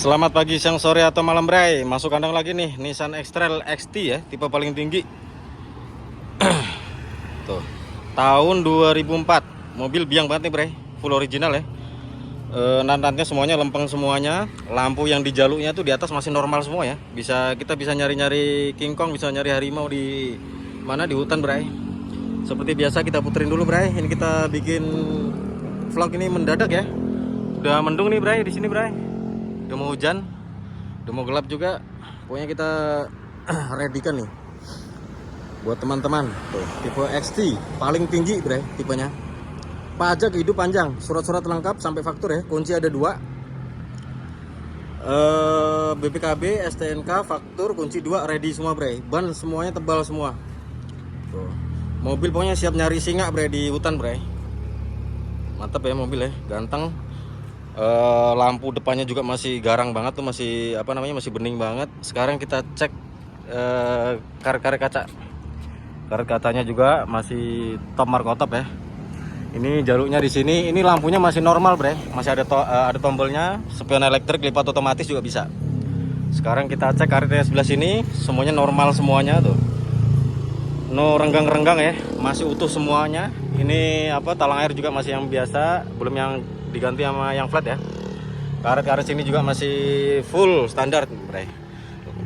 Selamat pagi, siang, sore, atau malam, Bray. Masuk kandang lagi nih, Nissan X-Trail XT ya, tipe paling tinggi. Tuh, tahun 2004. Mobil biang banget nih, Bray. Full original ya. Nantannya semuanya lempeng semuanya. Lampu yang di jalurnya tuh di atas masih normal semua ya. Kita bisa nyari-nyari King Kong, bisa nyari harimau di mana, di hutan, Bray. Seperti biasa kita puterin dulu, Bray. Ini kita bikin vlog ini mendadak ya. Udah mendung nih, Bray, di sini, Bray. Udah mau hujan, udah mau gelap juga. Pokoknya kita ready kan nih buat teman-teman. Tuh, tipe XT paling tinggi, Bre, tipenya. Pajak hidup panjang, surat-surat lengkap sampai faktur ya. Kunci ada 2. BPKB, STNK, faktur, kunci 2 ready semua, Bre. Ban semuanya tebal semua. Tuh. Mobil pokoknya siap nyari singa, Bre, di hutan, Bre. Mantap ya mobil ya, ganteng. Lampu depannya juga masih garang banget tuh, masih masih bening banget. Sekarang kita cek karet kaca. Karet kacanya juga masih top markotop ya. Ini jalurnya di sini, ini lampunya masih normal, Bre. Masih ada tombolnya, spion elektrik, lipat otomatis juga bisa. Sekarang kita cek karetnya sebelah sini, semuanya normal semuanya tuh. No renggang-renggang ya, masih utuh semuanya. Ini talang air juga masih yang biasa, belum yang diganti sama yang flat ya. Karet-karet sini juga masih full standar, Bre.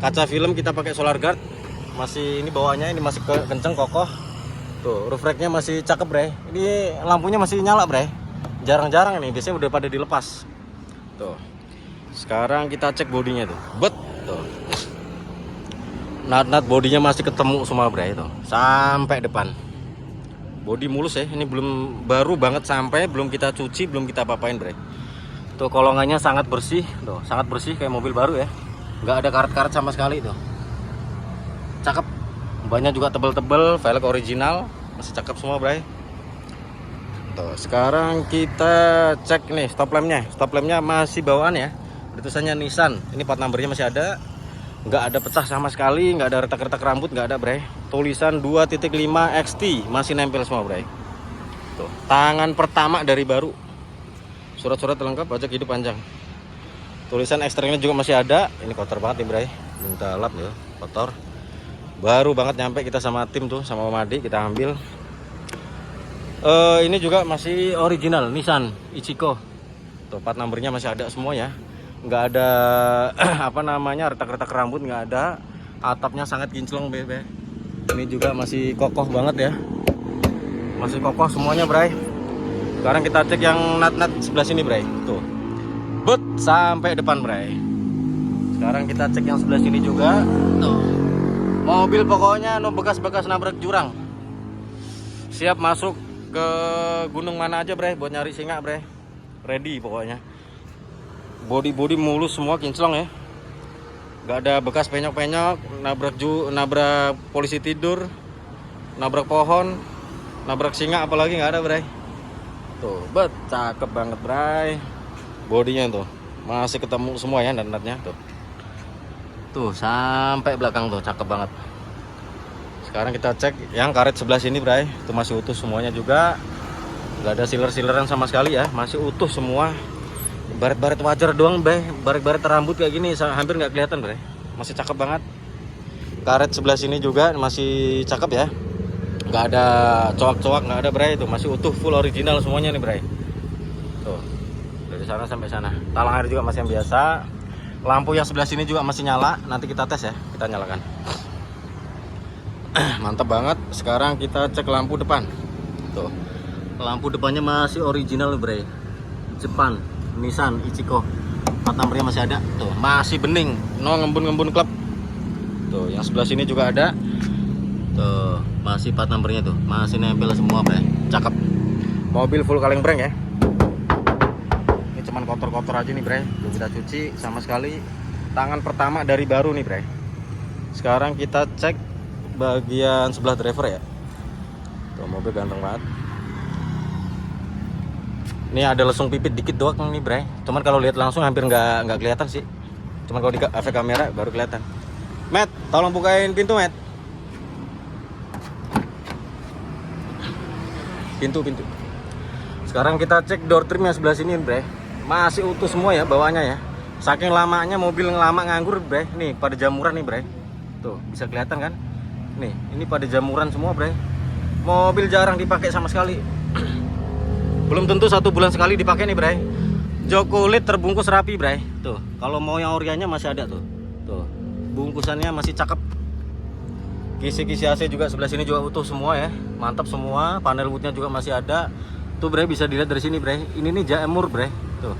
Kaca film kita pakai solar guard. Masih ini bawahnya ini masih kenceng kokoh. Tuh, roof racknya masih cakep, Bre. Ini lampunya masih nyala, Bre. Jarang-jarang nih, biasanya udah pada dilepas. Tuh. Sekarang kita cek bodinya tuh. Tuh. Nat bodinya masih ketemu semua, Bre, itu. Sampai depan. Bodi mulus ya, ini belum baru banget, sampai belum kita cuci, belum kita apa-apain, Bre. Tuh, kolongannya sangat bersih, tuh, sangat bersih kayak mobil baru ya. Nggak ada karet-karet sama sekali tuh. Cakep. Bannya juga tebel-tebel, velg original, masih cakep semua, Bre. Tuh, sekarang kita cek nih stop lampnya. Stop lampnya masih bawaan ya. Tulisannya Nissan. Ini plat numbernya masih ada. Nggak ada pecah sama sekali, nggak ada retak-retak rambut, nggak ada, Bre. Tulisan 2.5 XT masih nempel semua, Bre. Tuh, tangan pertama dari baru. Surat-surat lengkap, pajak hidup panjang. Tulisan eksternalnya juga masih ada. Ini kotor banget nih, Bre. Minta lap ya, kotor. Baru banget nyampe kita sama tim tuh, sama Om Adi kita ambil. Ini juga masih original Nissan Ichigo. Tuh, plat numbernya masih ada semua ya. Nggak ada retak-retak rambut, nggak ada. Atapnya sangat kinclong, Bebe. Ini juga masih kokoh banget ya, masih kokoh semuanya, Bray. Sekarang kita cek yang nat sebelah sini, Bray. Tuh, sampai depan, Bray. Sekarang kita cek yang sebelah sini juga. Tuh, mobil pokoknya bekas-bekas nabrak jurang. Siap masuk ke gunung mana aja, Bray, buat nyari singa, Bray. Ready pokoknya. Body mulus semua, kinclong ya. Gak ada bekas penyok-penyok, nabrak polisi tidur, nabrak pohon, nabrak singa apalagi nggak ada, Bray. Tuh, cakep banget, Bray. Bodinya tuh masih ketemu semua ya, natnya tuh. Tuh, sampai belakang tuh, cakep banget. Sekarang kita cek yang karet sebelah sini, Bray. Itu masih utuh semuanya juga. Gak ada siler-sileran sama sekali ya, masih utuh semua. Baret-baret wajar doang, Bray. Baret-baret rambut kayak gini hampir nggak kelihatan, Bray. Masih cakep banget. Karet sebelah sini juga masih cakep ya. Nggak ada coak-coak, nggak ada, Bray. Itu masih utuh, full original semuanya nih, Bray. Tuh, dari sana sampai sana. Talang air juga masih yang biasa. Lampu yang sebelah sini juga masih nyala. Nanti kita tes ya, kita nyalakan. Mantap banget. Sekarang kita cek lampu depan. Tuh, lampu depannya masih original, Bray. Jepang, Nissan Ichigo. Plat nomornya masih ada. Tuh, masih bening, no ngembun-ngembun klep. Tuh, yang sebelah sini juga ada. Tuh, masih plat nomornya tuh, masih nempel semua, Bre. Cakep. Mobil full kaleng breng ya. Ini cuman kotor-kotor aja nih, Bre. Belum kita cuci sama sekali. Tangan pertama dari baru nih, Bre. Sekarang kita cek bagian sebelah driver ya. Tuh, mobil ganteng banget. Ini ada lesung pipit dikit doang nih, Bray. Cuman kalau lihat langsung hampir nggak kelihatan sih. Cuman kalau di AV kamera baru kelihatan. Matt, tolong bukain pintu, Matt. Pintu. Sekarang kita cek door trimnya sebelah sini, Bray. Masih utuh semua ya bawahnya ya. Saking lamanya mobil lama nganggur bre, nih pada jamuran nih bre. Tuh bisa kelihatan kan? Nih ini pada jamuran semua bre. Mobil jarang dipakai sama sekali. Belum tentu 1 bulan sekali dipakai nih bre. Jok kulit terbungkus rapi bre. Tuh kalau mau yang orianya masih ada tuh. Tuh bungkusannya masih cakep. Kisi-kisi AC juga sebelah sini juga utuh semua ya. Mantap semua. Panel woodnya juga masih ada. Tuh bre bisa dilihat dari sini bre. Ini nih jamur bre. Tuh.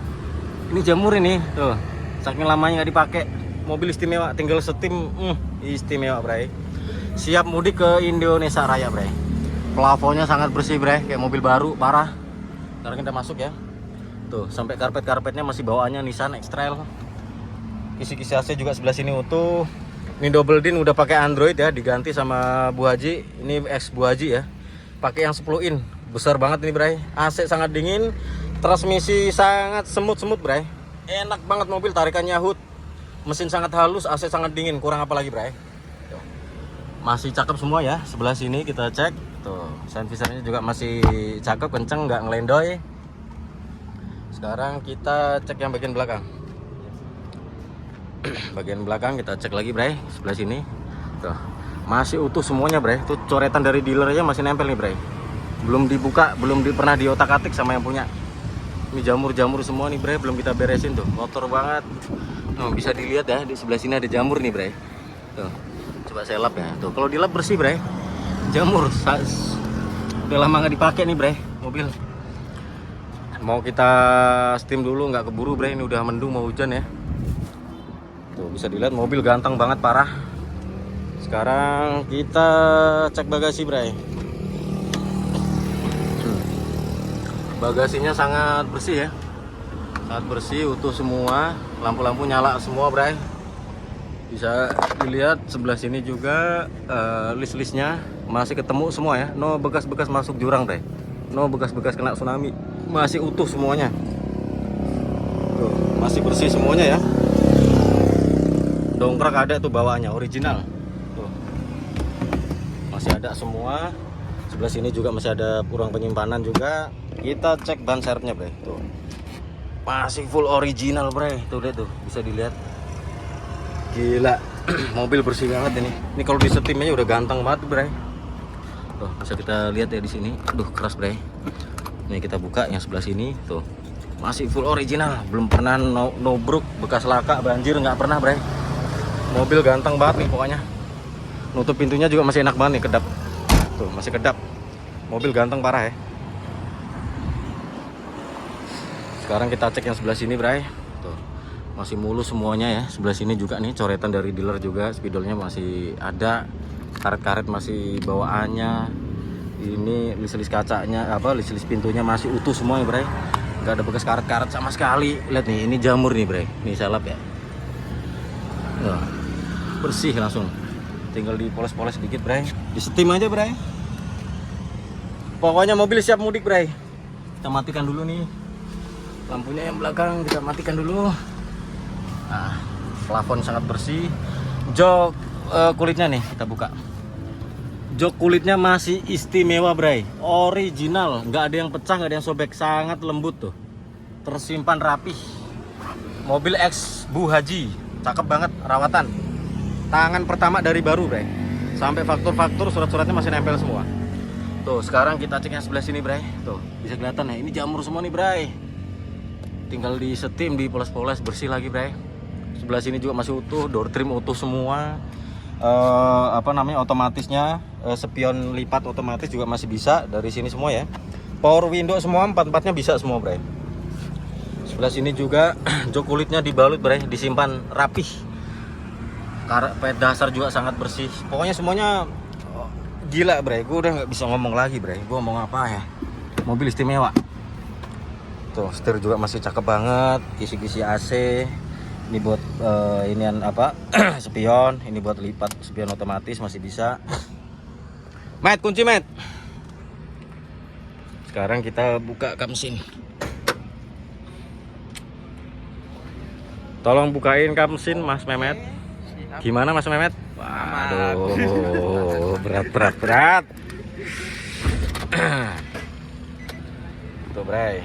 Ini jamur ini. Tuh. Saking lamanya nggak dipakai. Mobil istimewa. Tinggal setim. Istimewa bre. Siap mudik ke Indonesia Raya bre. Plafonnya sangat bersih bre. Kayak mobil baru parah. Sekarang kita masuk ya. Tuh sampai karpet-karpetnya masih bawaannya Nissan X-Trail. Kisi-kisi AC juga sebelah sini utuh. Ini double din udah pakai Android ya, diganti sama Bu Haji. Ini ex Bu Haji ya. Pakai yang 10 in. Besar banget ini, Bray. AC sangat dingin, transmisi sangat semut-semut, Bray. Enak banget mobil, tarikannya hood. Mesin sangat halus, AC sangat dingin. Kurang apa lagi, Bray? Tuh. Masih cakep semua ya. Sebelah sini kita cek. Tuh, sound visornya juga masih cakep, kenceng, nggak ngelendoy. Sekarang kita cek yang bagian belakang. Bagian belakang kita cek lagi Bray, sebelah sini. Tuh, masih utuh semuanya Bray. Tuh coretan dari dealernya masih nempel nih Bray. Belum dibuka, pernah diotak-atik sama yang punya. Ini jamur-jamur semua nih Bray, belum kita beresin tuh. Kotor banget. Tuh, bisa dilihat ya, di sebelah sini ada jamur nih Bray. Tuh. Coba saya lap ya. Tuh, kalau dilap bersih Bray. Jamur udah lama nggak dipakai nih Bray, mobil. Mau kita steam dulu, nggak keburu Bray, ini udah mendung mau hujan ya. Tuh bisa dilihat mobil ganteng banget parah. Sekarang kita cek bagasi Bray. Bagasinya sangat bersih ya. Sangat bersih, utuh semua. Lampu-lampu nyala semua Bray. Bisa dilihat sebelah sini juga list-listnya masih ketemu semua ya. No bekas-bekas masuk jurang Bray. No bekas-bekas kena tsunami. Masih utuh semuanya. Tuh, masih bersih semuanya ya. Dongkrak ada tuh bawaannya original. Tuh. Masih ada semua. Sebelah sini juga masih ada ruang penyimpanan juga. Kita cek ban serepnya, Bre. Tuh. Masih full original, Bre. Tuh deh tuh, bisa dilihat. Gila. Mobil bersih banget ini. Ini kalau di setim aja udah ganteng banget, Bre. Tuh, bisa kita lihat ya di sini. Aduh, keras, Bre. Nih kita buka yang sebelah sini, tuh. Masih full original, belum pernah nobruk, bekas laka, banjir nggak pernah, Bre. Mobil ganteng banget nih pokoknya. Nutup pintunya juga masih enak banget nih, kedap. Tuh, masih kedap. Mobil ganteng parah ya. Sekarang kita cek yang sebelah sini, Bray. Tuh. Masih mulus semuanya ya. Sebelah sini juga nih coretan dari dealer juga, spidolnya masih ada. Karet-karet masih bawaannya. Ini list-list kacanya, list-list pintunya masih utuh semua ya, Bray. Nggak ada bekas karet-karet sama sekali. Lihat nih, ini jamur nih, Bray. Nih saya lap ya. Tuh. Bersih langsung, tinggal dipoles-poles sedikit Bray, di steam aja Bray. Pokoknya mobil siap mudik Bray. Kita matikan dulu nih lampunya yang belakang, kita matikan dulu. Nah, plafon sangat bersih. Jok kulitnya nih kita buka. Jok kulitnya masih istimewa Bray, original, nggak ada yang pecah, nggak ada yang sobek, sangat lembut tuh, tersimpan rapih. Mobil X Bu Haji, cakep banget, rawatan. Tangan pertama dari baru Bray. Sampai faktur-faktur surat-suratnya masih nempel semua. Tuh sekarang kita cek yang sebelah sini Bray. Tuh bisa kelihatan ya, ini jamur semua nih Bray. Tinggal di steam, dipoles-poles, bersih lagi Bray. Sebelah sini juga masih utuh, door trim utuh semua. Otomatisnya spion lipat otomatis juga masih bisa dari sini semua ya. Power window semua, empat-empatnya bisa semua Bray. Sebelah sini juga jok kulitnya dibalut Bray, disimpan rapih. Karpet dasar juga sangat bersih. Pokoknya semuanya gila Bray. Gue udah nggak bisa ngomong lagi Bray. Gue ngomong apa ya? Mobil istimewa. Tuh setir juga masih cakep banget. Kisi-kisi AC. Ini buat inian spion. Ini buat lipat spion otomatis masih bisa. Met, kunci Met. Sekarang kita buka kap mesin. Tolong bukain kap mesin Mas Memet. Gimana Mas Memet? Waduh, berat. Tuh Bray.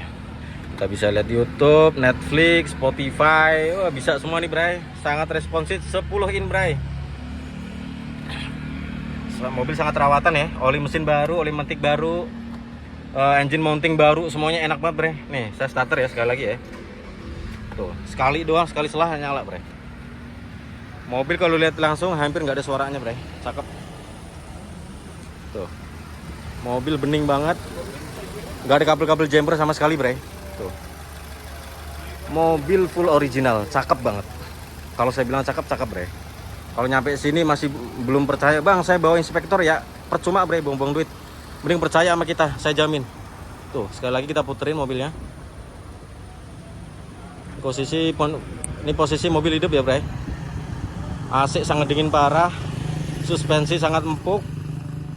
Kita bisa lihat YouTube, Netflix, Spotify, wah, bisa semua nih bray. Sangat responsif, 10 in bray. Mobil sangat rawatan ya, oli mesin baru, oli mantik baru, engine mounting baru, semuanya enak banget bre. Nih saya starter ya sekali lagi ya. Tuh sekali doang, sekali selah nyala bre. Mobil kalau lihat langsung hampir nggak ada suaranya bre, cakep. Tuh mobil bening banget, nggak ada kabel-kabel jumper sama sekali bre. Tuh mobil full original, cakep banget. Kalau saya bilang cakep, cakep bre. Kalau nyampe sini masih belum percaya, bang saya bawa inspektor ya, percuma bre, buang-buang duit. Mending percaya sama kita, saya jamin. Tuh sekali lagi kita puterin mobilnya. Ini posisi mobil hidup ya bre. AC sangat dingin parah, suspensi sangat empuk,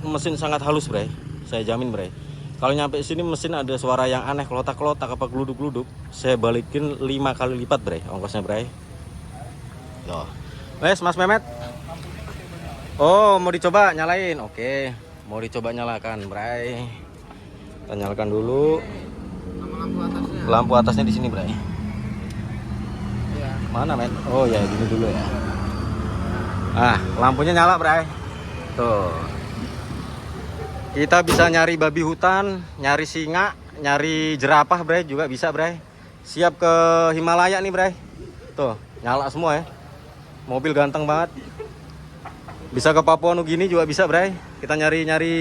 mesin sangat halus bre, saya jamin bre. Kalau nyampe sini mesin ada suara yang aneh, kelotak-kelotak apa geluduk-geluduk, saya balikin 5 kali lipat bre ongkosnya bre. Tuh. Wes Mas Mehmet. Oh, mau dicoba nyalain. Oke, mau dicoba nyalakan, bray. Kita nyalakan dulu. Lampu atasnya di sini, bray. Mana, men? Oh ya, gini dulu ya. Ah, lampunya nyala, bray. Tuh. Kita bisa nyari babi hutan, nyari singa, nyari jerapah, bray, juga bisa, bray. Siap ke Himalaya nih, bray. Tuh, nyala semua ya. Mobil ganteng banget. Bisa ke Papua Nugini juga bisa, bray. Kita nyari-nyari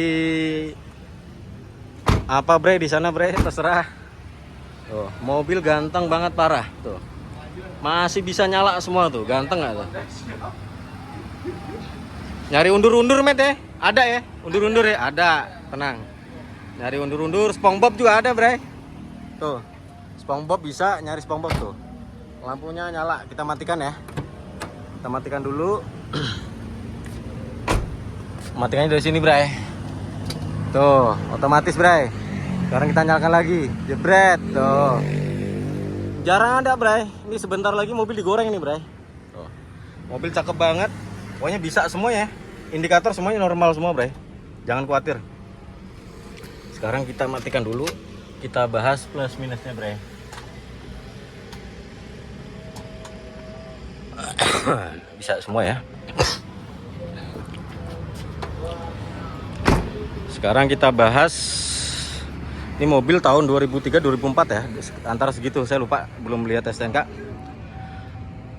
apa, bray, di sana, bray, terserah. Tuh, mobil ganteng banget parah, tuh. Masih bisa nyala semua tuh, ganteng gak tuh? Nyari undur-undur, met ya? Ada ya? Undur-undur ya? Ada, tenang. Nyari undur-undur, SpongeBob juga ada, bray. Tuh, SpongeBob bisa nyari SpongeBob tuh. Lampunya nyala, kita matikan ya. Kita matikan dulu. Matikannya dari sini, bray. Tuh, otomatis, bray. Sekarang kita nyalakan lagi. Jebret, tuh. Jarang ada, bray. Ini sebentar lagi mobil digoreng ini, bray. Tuh. Mobil cakep banget. Pokoknya bisa semua ya. Indikator semuanya normal semua, bray. Jangan khawatir. Sekarang kita matikan dulu. Kita bahas plus minusnya, bray. Bisa semua ya. Sekarang kita bahas, ini mobil tahun 2003-2004 ya, antara segitu, saya lupa, belum lihat STNK.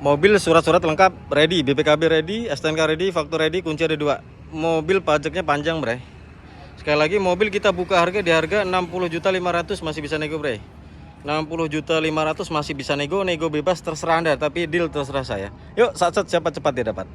Mobil surat-surat lengkap ready, BPKB ready, STNK ready, faktur ready, kunci ada 2. Mobil pajaknya panjang, bre. Sekali lagi mobil kita buka harga di harga 60.500.000 masih bisa nego, bre. 60.500.000 masih bisa nego bebas terserah Anda, tapi deal terserah saya. Yuk, saat-saat siapa cepat dia dapat.